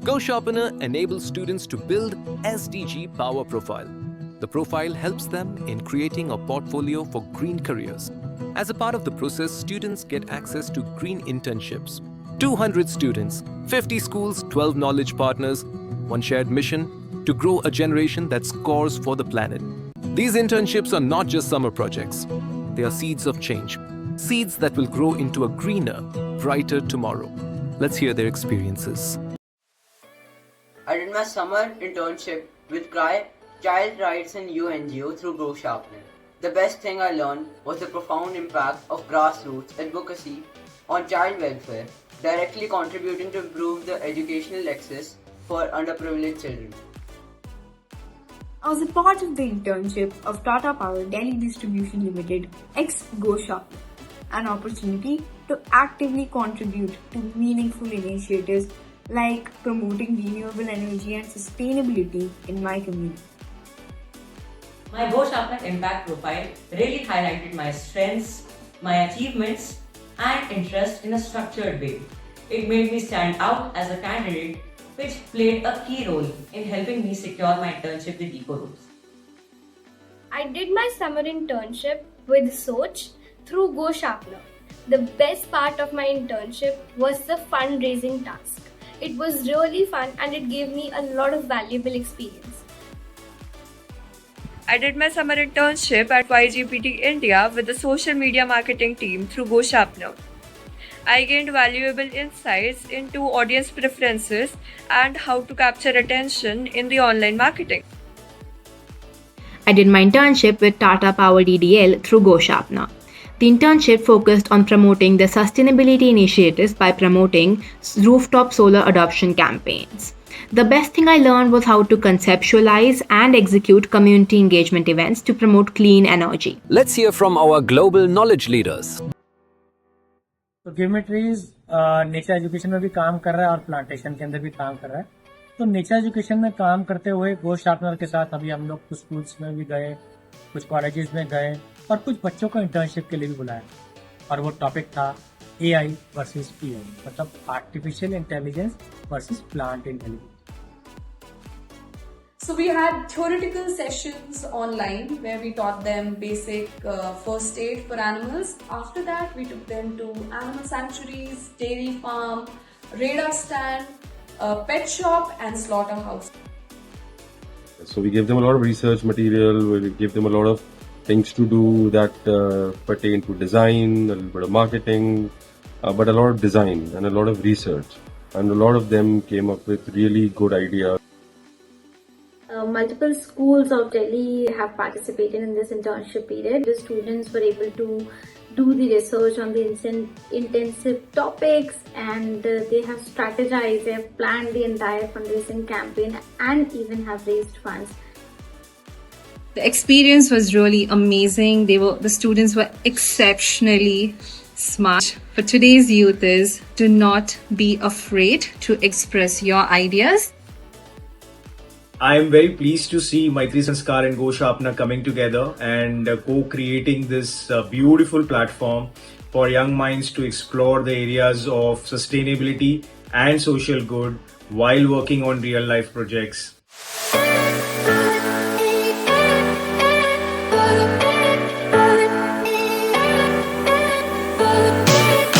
GoSharpener enables students to build SDG Power Profile. The profile helps them in creating a portfolio for green careers. As a part of the process, students get access to green internships. 200 students, 50 schools, 12 knowledge partners, one shared mission to grow a generation that scores for the planet. These internships are not just summer projects. They are seeds of change. Seeds that will grow into a greener, brighter tomorrow. Let's hear their experiences. I did my summer internship with Child Rights and UNGO through GoSharpener. The best thing I learned was the profound impact of grassroots advocacy on child welfare, directly contributing to improve the educational access for underprivileged children. I was a part of the internship of Tata Power Delhi Distribution Limited ex GoSharpener, an opportunity to actively contribute to meaningful initiatives like promoting renewable energy and sustainability in my community. My GoSharpener impact profile really highlighted my strengths, my achievements, and interest in a structured way. It made me stand out as a candidate, which played a key role in helping me secure my internship with EcoRooms. I did my summer internship with Soch through GoSharpener. The best part of my internship was the fundraising task. It was really fun and it gave me a lot of valuable experience. I did my summer internship at YGPT India with the social media marketing team through GoSharpener. I gained valuable insights into audience preferences and how to capture attention in the online marketing. I did my internship with Tata Power DDL through GoSharpener. The internship focused on promoting the sustainability initiatives by promoting rooftop solar adoption campaigns. The best thing I learned was how to conceptualize and execute community engagement events to promote clean energy. Let's hear from our global knowledge leaders. तो गिवमेट्रीज nature education में भी काम कर रहा है और plantation के अंदर भी काम कर रहा है। तो नेचर एजुकेशन में काम करते हुए GoSharpener के साथ अभी हम लोग कुछ स्कूल्स में भी गए, कुछ कॉलेजेस में गए और कुछ बच्चों को इंटर्नशिप के लिए भी बुलाया और वो टॉपिक था AI वर्सेस PI, मतलब artificial intelligence versus plant intelligence. So we had theoretical sessions online where we taught them basic first aid for animals. After that, we took them to animal sanctuaries, dairy farm, radar stand, pet shop and slaughterhouse. So we gave them a lot of research material, we gave them a lot of things to do that pertain to design, a little bit of marketing, but a lot of design and a lot of research. And a lot of them came up with really good ideas. Multiple schools of Delhi have participated in this internship period. The students were able to do the research on the intensive topics and they have strategized, they have planned the entire fundraising campaign and even have raised funds. The experience was really amazing. The students were exceptionally smart. For today's youth is, do not be afraid to express your ideas. I am very pleased to see Matri Sanskar and GoSharpener coming together and co-creating this beautiful platform for young minds to explore the areas of sustainability and social good while working on real life projects.